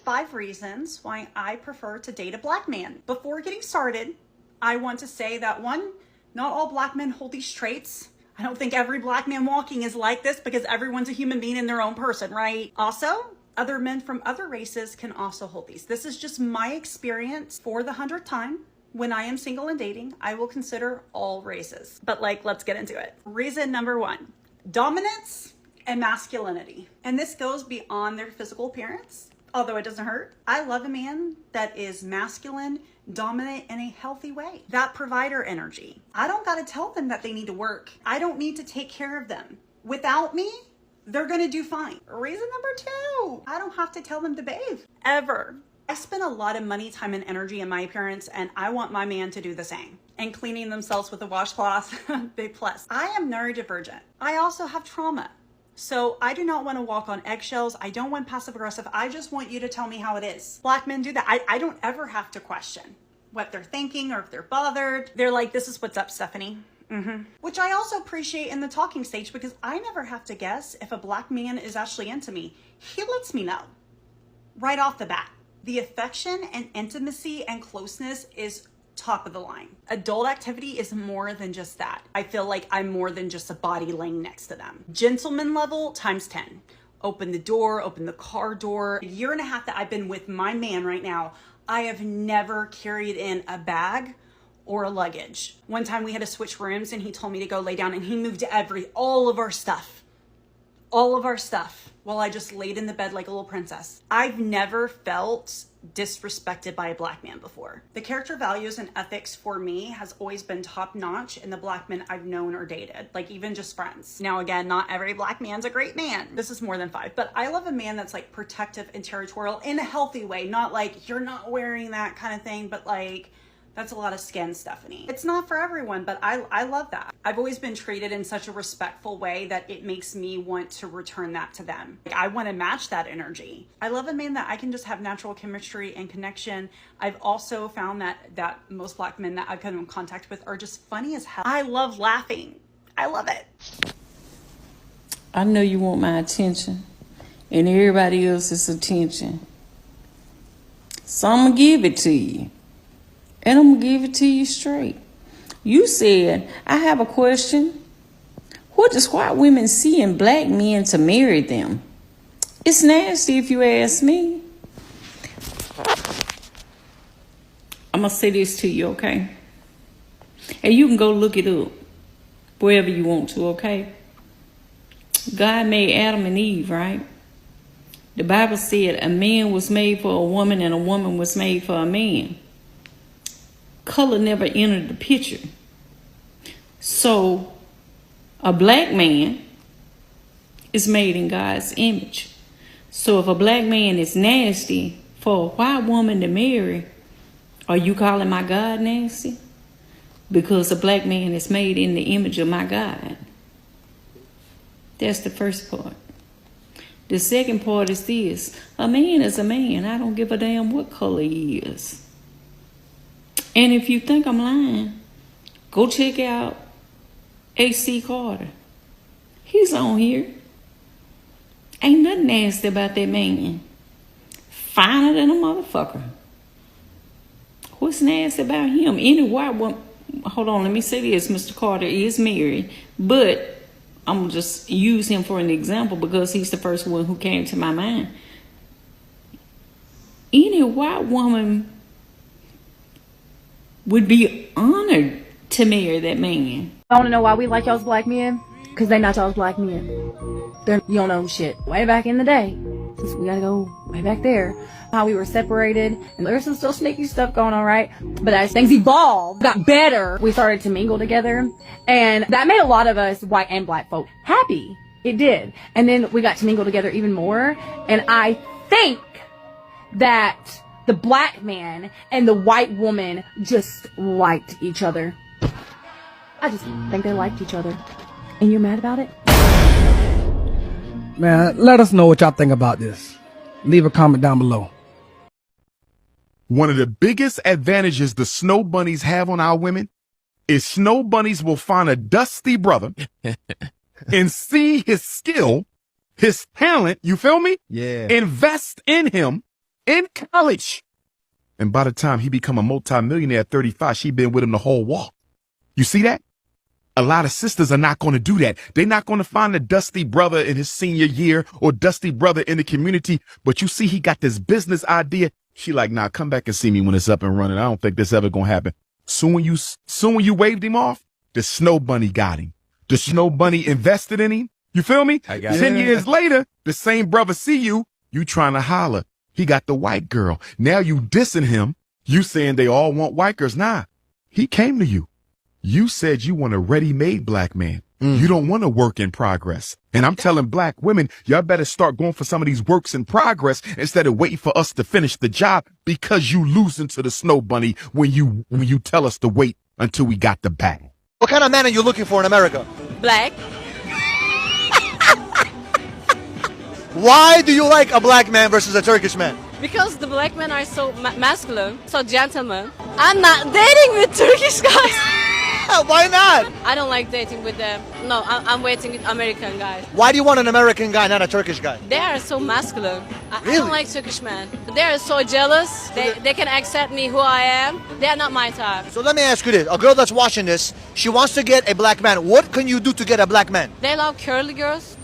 5 reasons why I prefer to date a black man. Before getting started, I want to say that 1, not all black men hold these traits. I don't think every black man walking is like this because everyone's a human being in their own person, right? Also, other men from other races can also hold these. This is just my experience for the 100th time. When I am single and dating, I will consider all races. But let's get into it. Reason number 1, dominance and masculinity. And this goes beyond their physical appearance, although it doesn't hurt. I love a man that is masculine, dominant in a healthy way. That provider energy. I don't gotta tell them that they need to work. I don't need to take care of them. Without me, they're gonna do fine. Reason number 2, I don't have to tell them to bathe, ever. I spend a lot of money, time, and energy in my appearance, and I want my man to do the same. And cleaning themselves with a washcloth, big plus. I am neurodivergent. I also have trauma. So I do not want to walk on eggshells. I don't want passive aggressive. I just want you to tell me how it is. Black men do that. I don't ever have to question what they're thinking or if they're bothered. They're like, this is what's up, Stephanie. Which I also appreciate in the talking stage because I never have to guess if a black man is actually into me. He lets me know right off the bat. The affection and intimacy and closeness is top of the line. Adult activity is more than just that. I feel like I'm more than just a body laying next to them. Gentleman level times 10. Open the door, open the car door. A year and a half that I've been with my man right now, I have never carried in a bag or a luggage. One time we had to switch rooms and he told me to go lay down and he moved all of our stuff while I just laid in the bed like a little princess. I've never felt disrespected by a black man before. The character values and ethics for me has always been top notch in the black men I've known or dated, like even just friends. Now again, not every black man's a great man. This is more than 5, but I love a man that's like protective and territorial in a healthy way, not like you're not wearing that kind of thing, but like, that's a lot of skin, Stephanie. It's not for everyone, but I love that. I've always been treated in such a respectful way that it makes me want to return that to them. Like, I want to match that energy. I love a man that I can just have natural chemistry and connection. I've also found that most black men that I've come in contact with are just funny as hell. I love laughing. I love it. I know you want my attention and everybody else's attention. So I'm gonna give it to you. And I'm going to give it to you straight. You said, I have a question. What does white women see in black men to marry them? It's nasty if you ask me. I'm going to say this to you, okay? And you can go look it up wherever you want to, okay? God made Adam and Eve, right? The Bible said a man was made for a woman and a woman was made for a man. Color never entered the picture. So a black man is made in God's image. So if a black man is nasty for a white woman to marry, are you calling my God nasty? Because a black man is made in the image of my God. That's the first part. The second part is this. A man is a man. I don't give a damn what color he is. And if you think I'm lying, go check out AC Carter. He's on here. Ain't nothing nasty about that man. Finer than a motherfucker. What's nasty about him? Any white woman, hold on, let me say this. Mr. Carter is married, but I'm going to just use him for an example because he's the first one who came to my mind. Any white woman would be honored to marry that man. I want to know why we like y'all's black men? Because they not y'all's black men. You don't know shit. Way back in the day, since we gotta go way back there, how we were separated, and there's some still sneaky stuff going on, right? But as things evolved, got better, we started to mingle together, and that made a lot of us white and black folk happy. It did. And then we got to mingle together even more, and I think that the black man and the white woman just liked each other. I just think they liked each other. And you're mad about it? Man, let us know what y'all think about this. Leave a comment down below. One of the biggest advantages the snow bunnies have on our women is snow bunnies will find a dusty brother and see his skill, his talent, you feel me? Yeah. Invest in him in college. And by the time he become a multimillionaire at 35, she been with him the whole walk. You see that? A lot of sisters are not going to do that. They're not going to find a dusty brother in his senior year or dusty brother in the community. But you see, he got this business idea. She like, nah, come back and see me when it's up and running. I don't think this ever going to happen. Soon when you waved him off, the Snow Bunny got him. The Snow Bunny invested in him. You feel me? 10 years later, the same brother see you trying to holler. He got the white girl. Now you dissing him. You saying they all want white girls. Nah, he came to you. You said you want a ready-made black man. You don't want a work in progress. And I'm telling black women, y'all better start going for some of these works in progress instead of waiting for us to finish the job, because you losing to the Snow Bunny when you tell us to wait until we got the bag. What kind of man are you looking for in America? Black. Why do you like a black man versus a Turkish man? Because the black men are so masculine, so gentlemen. I'm not dating with Turkish guys. Why not? I don't like dating with them. No, I'm waiting with American guys. Why do you want an American guy, not a Turkish guy? They are so masculine. I Really? don't like Turkish men. They are so jealous. They can accept me who I am. They are not my type. So let me ask you this. A girl that's watching this, she wants to get a black man. What can you do to get a black man? They love curly girls.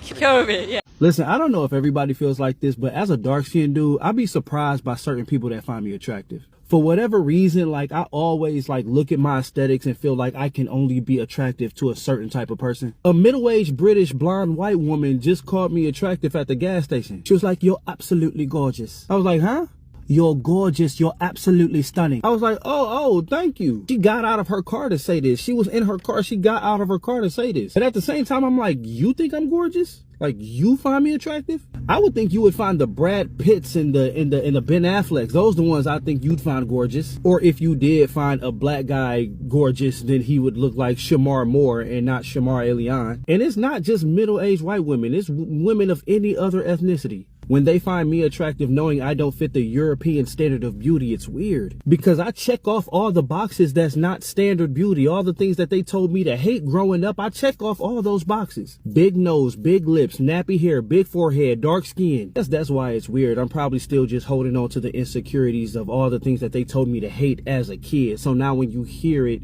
Curvy, yeah. Listen, I don't know if everybody feels like this, but as a dark-skinned dude, I'd be surprised by certain people that find me attractive. For whatever reason, like, I always, like, look at my aesthetics and feel like I can only be attractive to a certain type of person. A middle-aged British blonde white woman just called me attractive at the gas station. She was like, "You're absolutely gorgeous." I was like, "Huh?" "You're gorgeous. You're absolutely stunning." I was like, oh, thank you. She got out of her car to say this. She was in her car. She got out of her car to say this. And at the same time, I'm like, you think I'm gorgeous? Like, you find me attractive? I would think you would find the Brad Pitts and the Ben Afflecks. Those are the ones I think you'd find gorgeous. Or if you did find a black guy gorgeous, then he would look like Shamar Moore and not Shamar Elian. And it's not just middle-aged white women. It's women of any other ethnicity. When they find me attractive knowing I don't fit the European standard of beauty, it's weird. Because I check off all the boxes that's not standard beauty. All the things that they told me to hate growing up, I check off all those boxes. Big nose, big lips, nappy hair, big forehead, dark skin. That's why it's weird. I'm probably still just holding on to the insecurities of all the things that they told me to hate as a kid. So now when you hear it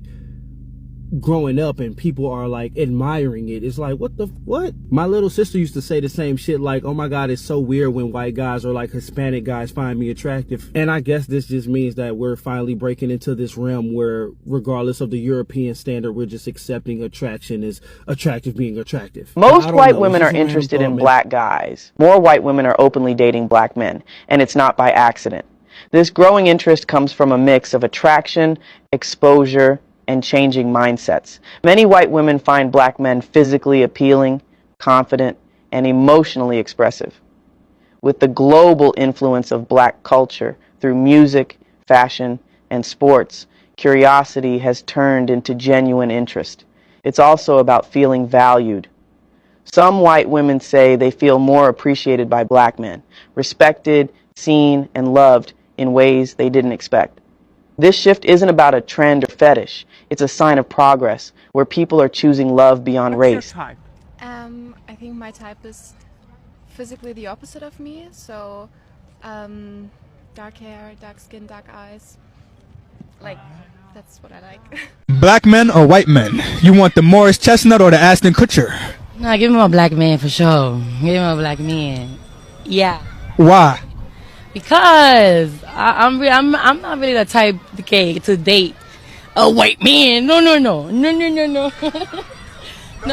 growing up and people are like admiring it, it's like, what? My little sister used to say the same shit, like, "Oh my God, it's so weird when white guys or like Hispanic guys find me attractive." And I guess this just means that we're finally breaking into this realm where, regardless of the European standard, we're just accepting attraction as attractive being attractive. Most I don't white know. women It's are just random interested in thought, man. black guys. More white women are openly dating black men, and it's not by accident. This growing interest comes from a mix of attraction, exposure, and changing mindsets. Many white women find black men physically appealing, confident, and emotionally expressive. With the global influence of black culture through music, fashion, and sports, curiosity has turned into genuine interest. It's also about feeling valued. Some white women say they feel more appreciated by black men, respected, seen, and loved in ways they didn't expect. This shift isn't about a trend or fetish. It's a sign of progress, where people are choosing love beyond race. I think my type is physically the opposite of me, so dark hair, dark skin, dark eyes. Like, that's what I like. Black men or white men? You want the Morris Chestnut or the Ashton Kutcher? Nah, give me a black man for sure. Give me a black man. Yeah. Why? Because I'm not really the type to date a white man. No. No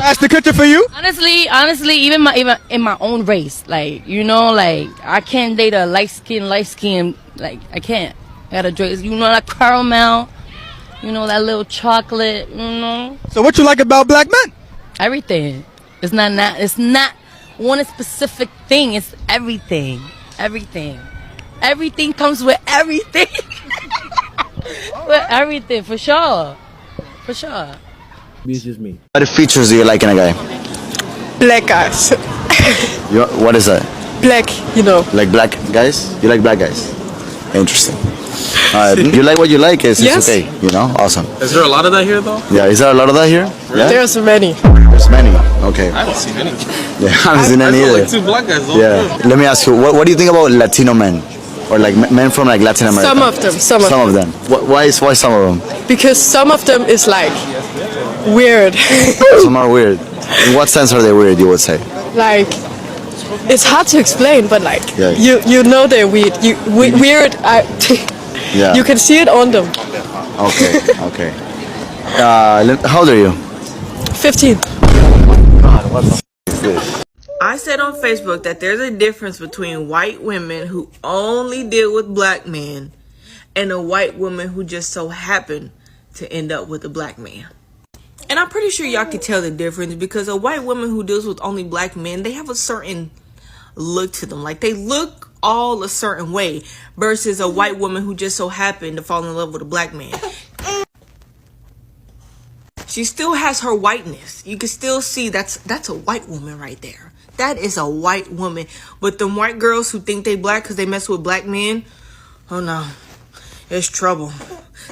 Ashton Kutcher for you? Honestly, even in my own race, like, you know, like, I can't date a light skin, like, I can't. I gotta drink, you know, that caramel, you know, that little chocolate, you know. So what you like about black men? Everything. It's not one specific thing. It's everything. Everything comes with everything. With everything, for sure. It's just me. What features do you like in a guy? Black eyes. What is that? Black, you know. Like black guys? You like black guys? Interesting. You like what you like, it's okay, you know? Awesome. Is there a lot of that here, though? Yeah, is there a lot of that here? Yeah? There's many. There's many. Okay. I haven't seen any. Yeah, I haven't seen any I saw either. like 2 black guys. Yeah. Let me ask you, what do you think about Latino men? Or like men from like Latin America? Some of them. Some of them. Why some of them? Because some of them is like weird. Some are weird. In what sense are they weird, you would say? Like, it's hard to explain, but like, Yeah. you know they're weird. Weird, Yeah. you can see it on them. Okay, okay. How old are you? 15. God, what the f is this? I said on Facebook that there's a difference between white women who only deal with black men and a white woman who just so happened to end up with a black man. And I'm pretty sure y'all can tell the difference because a white woman who deals with only black men, they have a certain look to them. Like they look all a certain way versus a white woman who just so happened to fall in love with a black man. She still has her whiteness. You can still see that's a white woman right there. That is a white woman. But them white girls who think they black because they mess with black men, oh no, it's trouble.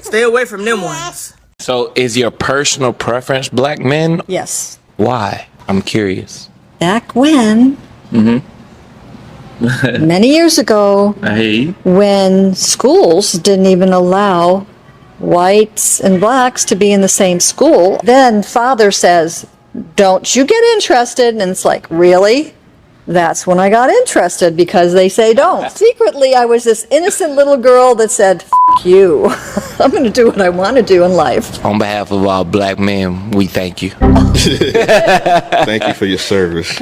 Stay away from them ones. So is your personal preference black men? Yes. Why? I'm curious. Back when, many years ago, Hey. when schools didn't even allow whites and blacks to be in the same school, then father says, don't you get interested? And it's like, really? That's when I got interested because they say don't. Secretly, I was this innocent little girl that said, F you. I'm going to do what I want to do in life. On behalf of all black men, we thank you. Thank you for your service.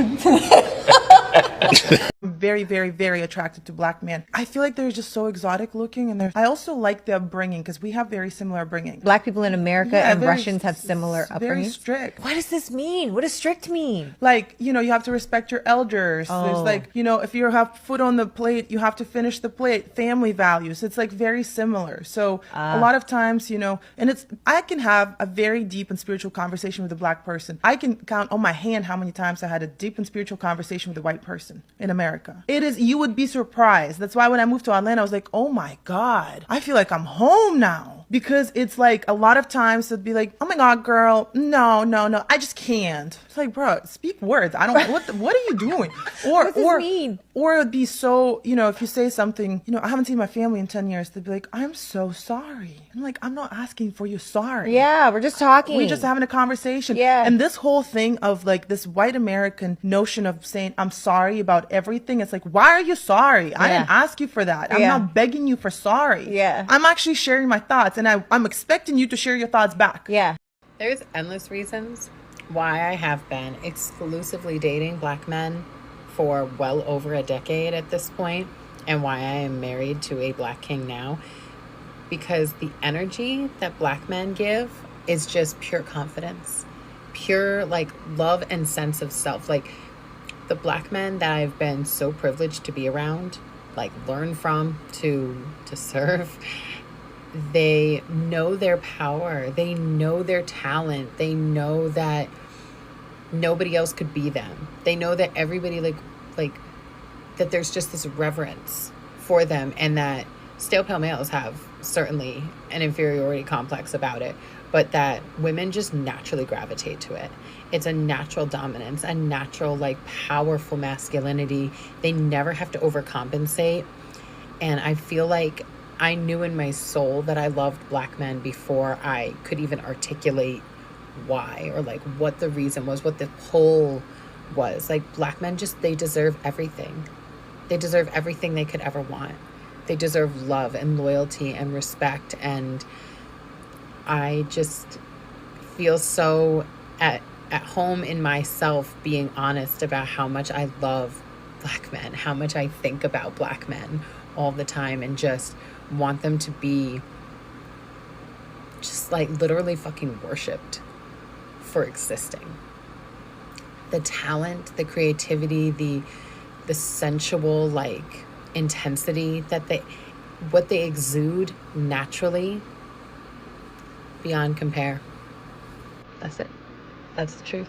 Very, very, very attracted to black men. I feel like they're just so exotic looking, and I also like their upbringing because we have very similar upbringing. Black people in America and Russians have similar Very upbringings. strict. What does this mean? What does strict mean? Like, you know, you have to respect your elders. There's Oh. like, you know, if you have food on the plate, you have to finish the plate. Family values. It's like very similar. So a lot of times, you know, and I can have a very deep and spiritual conversation with a black person. I can count on my hand how many times I had a deep and spiritual conversation with a white person in America. You would be surprised. That's why when I moved to Atlanta, I was like, oh my God, I feel like I'm home now. Because it's like a lot of times it'd be like, oh my God, girl, no, I just can't. It's like, bro, speak words. I don't, what are you doing? What does this mean? Or it'd be so, you know, if you say something, you know, I haven't seen my family in 10 years, they'd be like, I'm so sorry. I'm like, I'm not asking for your sorry. Yeah, we're just talking. We're just having a conversation. Yeah. And this whole thing of like this white American notion of saying, I'm sorry about everything. It's like, why are you sorry? I didn't ask you for that. I'm not begging you for sorry. Yeah. I'm actually sharing my thoughts and I'm expecting you to share your thoughts back. Yeah. There's endless reasons why I have been exclusively dating black men for well over a decade at this point, and why I am married to a black king now, because the energy that black men give is just pure confidence, pure like love and sense of self. Like the black men that I've been so privileged to be around, like learn from, to serve, they know their power, they know their talent, they know that nobody else could be them, they know that everybody like that there's just this reverence for them, and that stale pale males have certainly an inferiority complex about it, but that women just naturally gravitate to it. It's a natural dominance, a natural like powerful masculinity. They never have to overcompensate. And I feel like I knew in my soul that I loved black men before I could even articulate why, or like what the reason was, what the pull was. Like black men just, they deserve everything. They deserve everything they could ever want. They deserve love and loyalty and respect. And I just feel so at home in myself being honest about how much I love black men, how much I think about black men all the time, and just want them to be just like literally fucking worshipped for existing. The talent, the creativity, the sensual like intensity that what they exude naturally, beyond compare. That's it. That's the truth.